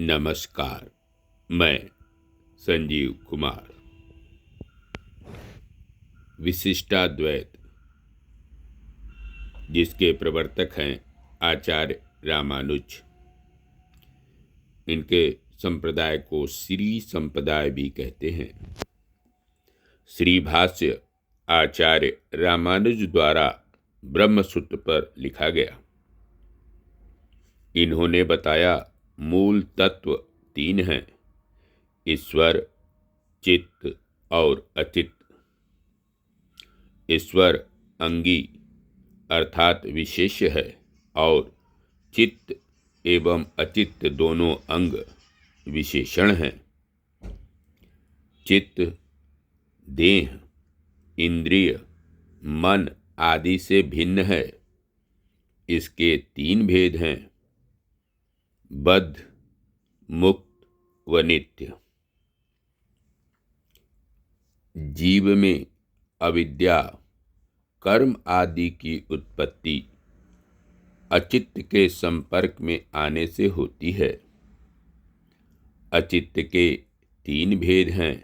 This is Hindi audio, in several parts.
नमस्कार। मैं संजीव कुमार। विशिष्टाद्वैत, जिसके प्रवर्तक हैं आचार्य रामानुज। इनके संप्रदाय को श्री संप्रदाय भी कहते हैं। श्री भाष्य आचार्य रामानुज द्वारा ब्रह्मसूत्र पर लिखा गया। इन्होंने बताया मूल तत्व 3 हैं: ईश्वर, चित्त और अचित्त। ईश्वर अंगी अर्थात विशेष्य है और चित्त एवं अचित्त दोनों अंग विशेषण हैं। चित्त देह, इंद्रिय, मन आदि से भिन्न है। इसके 3 भेद हैं: बद्ध, मुक्त व नित्य। जीव में अविद्या, कर्म आदि की उत्पत्ति अचित्त के संपर्क में आने से होती है। अचित्त के 3 भेद हैं: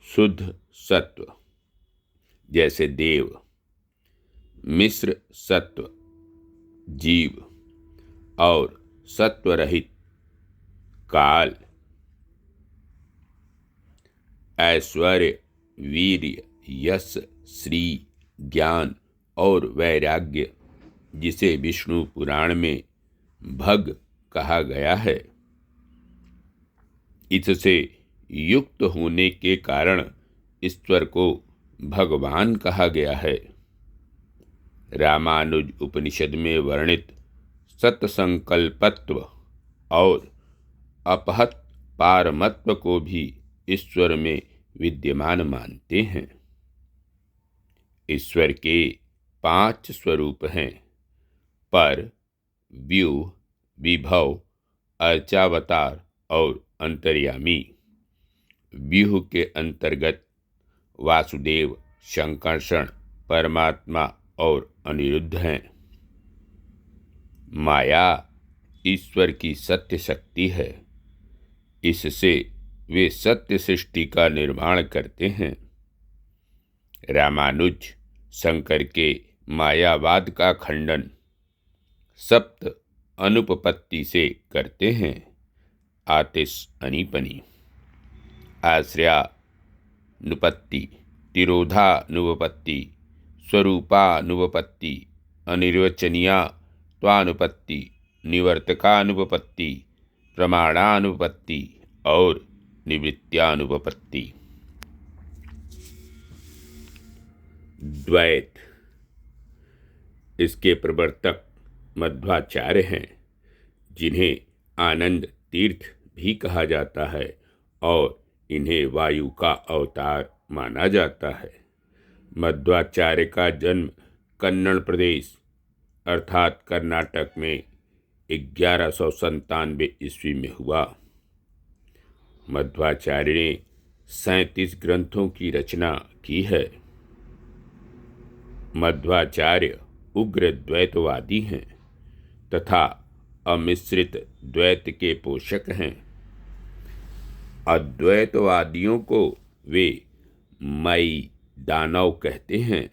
शुद्ध सत्व जैसे देव, मिश्र सत्व जीव और सत्व रहित काल। ऐश्वर्य, वीर्य, यश, श्री, ज्ञान और वैराग्य, जिसे विष्णु पुराण में भग कहा गया है, इससे युक्त होने के कारण ईश्वर को भगवान कहा गया है। रामानुज उपनिषद में वर्णित सत्संकल्पत्व और अपहत पारमत्व को भी ईश्वर में विद्यमान मानते हैं। ईश्वर के 5 स्वरूप हैं: पर, व्यूह, विभव, अर्चावतार और अंतर्यामी। व्यूह के अंतर्गत वासुदेव, शंकर्षण, परमात्मा और अनिरुद्ध हैं। माया ईश्वर की सत्य शक्ति है। इससे वे सत्य सृष्टि का निर्माण करते हैं। रामानुज शंकर के मायावाद का खंडन सप्त अनुपपत्ति से करते हैं: आतिश अनिपनी, आश्रयानुपत्ति, तिरोधानुपत्ति, स्वरूपानुपत्ति, अनिर्वचनीया त्वानुपत्ति, निवर्तकानुपत्ति, प्रमाणानुपत्ति और निवृत्त्यानुपत्ति। द्वैत, इसके प्रवर्तक मध्वाचार्य हैं, जिन्हें आनंद तीर्थ भी कहा जाता है और इन्हें वायु का अवतार माना जाता है। मध्वाचार्य का जन्म कन्नड़ प्रदेश अर्थात कर्नाटक में 1197 ईस्वी में हुआ। मध्वाचार्य ने 37 ग्रंथों की रचना की है। मध्वाचार्य उग्र द्वैतवादी हैं तथा अमिश्रित द्वैत के पोषक हैं। अद्वैतवादियों को वे मई दानव कहते हैं।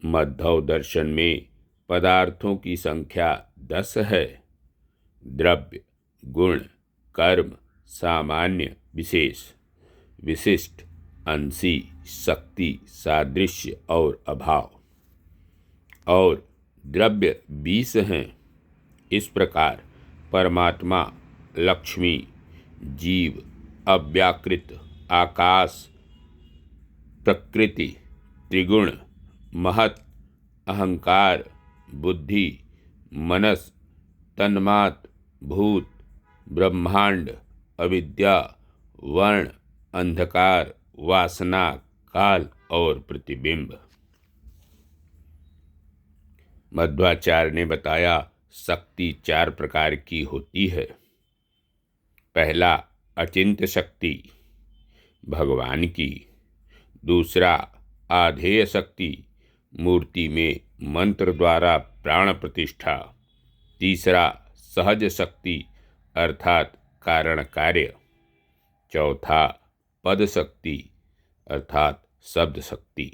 मध्व दर्शन में पदार्थों की संख्या 10 है: द्रव्य, गुण, कर्म, सामान्य, विशेष, विशिष्ट, अंशी, शक्ति, सादृश्य और अभाव। और द्रव्य 20 हैं। इस प्रकार परमात्मा, लक्ष्मी, जीव, अव्याकृत, आकाश, प्रकृति, त्रिगुण, महत, अहंकार, बुद्धि, मनस, तन्मात्र, भूत, ब्रह्मांड, अविद्या, वर्ण, अंधकार, वासना, काल और प्रतिबिंब। मध्वाचार्य ने बताया शक्ति 4 प्रकार की होती है। पहला अचिंत्य शक्ति, भगवान की। दूसरा आधेय शक्ति, मूर्ति में मंत्र द्वारा प्राण प्रतिष्ठा। तीसरा सहज शक्ति, अर्थात कारण कार्य। चौथा पद शक्ति अर्थात शब्द शक्ति।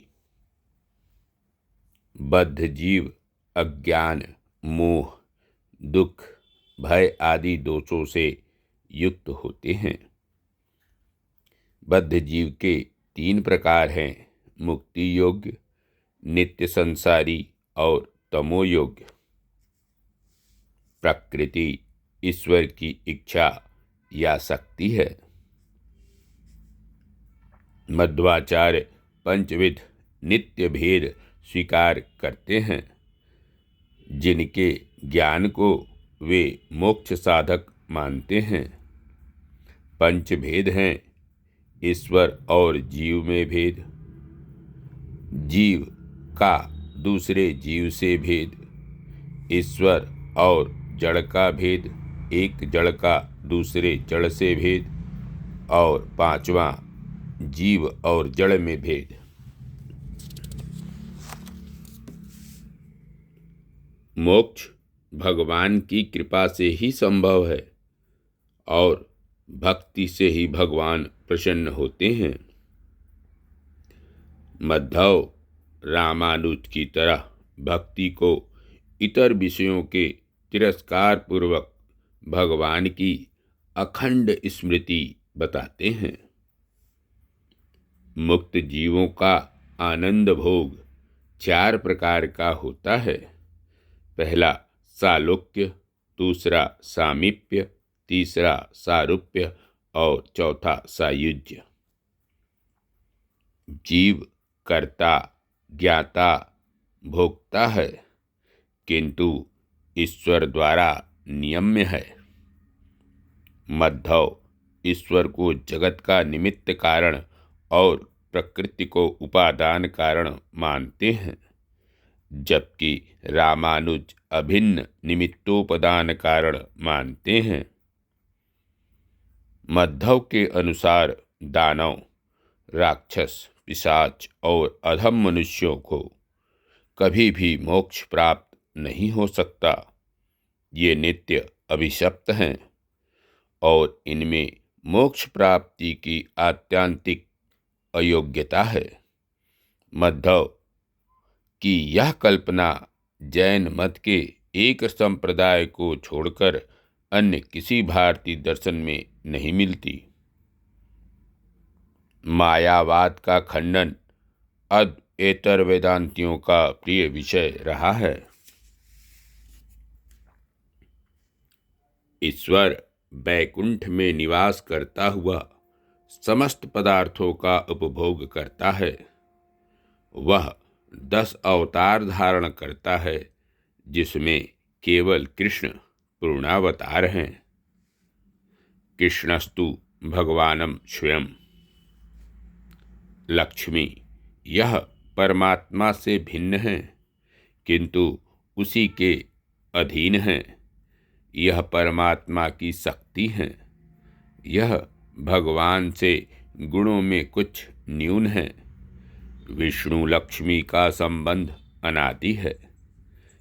बद्ध जीव अज्ञान, मोह, दुख, भय आदि दोषों से युक्त होते हैं। बद्ध जीव के 3 प्रकार हैं: मुक्ति योग्य, नित्य संसारी और तमो योग्य। प्रकृति ईश्वर की इच्छा या शक्ति है। मध्वाचार्य पंचविध नित्य भेद स्वीकार करते हैं, जिनके ज्ञान को वे मोक्ष साधक मानते हैं। पंचभेद हैं: ईश्वर और जीव में भेद, जीव का दूसरे जीव से भेद, ईश्वर और जड़ का भेद, एक जड़ का दूसरे जड़ से भेद, और 5वां जीव और जड़ में भेद। मोक्ष भगवान की कृपा से ही संभव है और भक्ति से ही भगवान प्रसन्न होते हैं। मध्व रामानुज की तरह भक्ति को इतर विषयों के तिरस्कार पूर्वक भगवान की अखंड स्मृति बताते हैं। मुक्त जीवों का आनंद भोग 4 प्रकार का होता है। पहला सालोक्य, दूसरा सामीप्य, तीसरा सारूप्य और चौथा सायुज्य। जीव कर्ता, ज्ञाता, भोक्ता है, किंतु ईश्वर द्वारा नियम्य है। मध्व ईश्वर को जगत का निमित्त कारण और प्रकृति को उपादान कारण मानते हैं, जबकि रामानुज अभिन्न निमित्तोपादान कारण मानते हैं। मध्व के अनुसार दानव, राक्षस, पिशाच और अधम मनुष्यों को कभी भी मोक्ष प्राप्त नहीं हो सकता। ये नित्य अभिशप्त हैं और इनमें मोक्ष प्राप्ति की आत्यंतिक अयोग्यता है। मध्व की यह कल्पना जैन मत के एक संप्रदाय को छोड़कर अन्य किसी भारतीय दर्शन में नहीं मिलती। मायावाद का खंडन अद्वैतर वेदांतियों का प्रिय विषय रहा है। ईश्वर वैकुंठ में निवास करता हुआ समस्त पदार्थों का उपभोग करता है। वह 10 अवतार धारण करता है, जिसमें केवल कृष्ण पूर्णावतार हैं। कृष्णस्तु भगवानम स्वयं। लक्ष्मी यह परमात्मा से भिन्न है, किंतु उसी के अधीन है। यह परमात्मा की शक्ति है। यह भगवान से गुणों में कुछ न्यून है। विष्णु लक्ष्मी का संबंध अनादि है।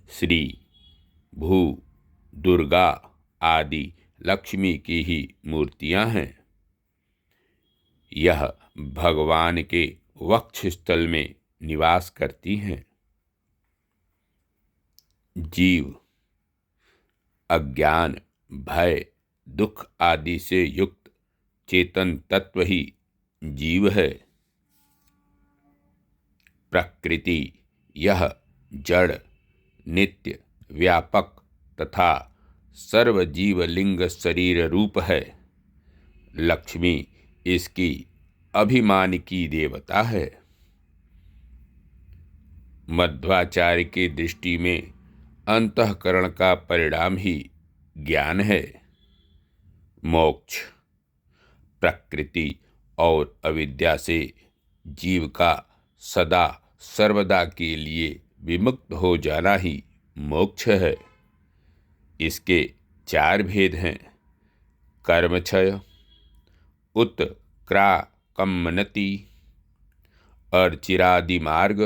श्री, भू, दुर्गा आदि लक्ष्मी की ही मूर्तियां हैं। यह भगवान के वक्षस्थल में निवास करती हैं। जीव अज्ञान, भय, दुख आदि से युक्त चेतन तत्व ही जीव है। प्रकृति यह जड़, नित्य, व्यापक तथा सर्वजीव लिंग शरीर रूप है। लक्ष्मी इसकी अभिमान की देवता है। मध्वाचार्य की दृष्टि में अंतःकरण का परिणाम ही ज्ञान है। मोक्ष प्रकृति और अविद्या से जीव का सदा सर्वदा के लिए विमुक्त हो जाना ही मोक्ष है। इसके 4 भेद हैं: कर्मक्षय, उत्क्रामन्ति, अर्चिरादि मार्ग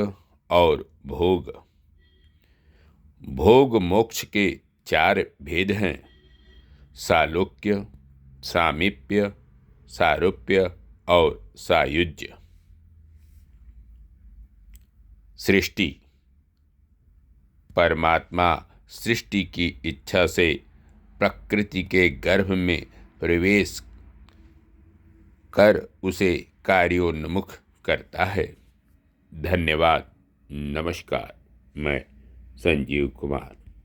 और भोग। भोग मोक्ष के 4 भेद हैं: सालोक्य, सामीप्य, सारूप्य और सायुज्य। सृष्टि। परमात्मा सृष्टि की इच्छा से प्रकृति के गर्भ में प्रवेश कर उसे कार्योन्मुख करता है। धन्यवाद। नमस्कार। मैं संजीव कुमार।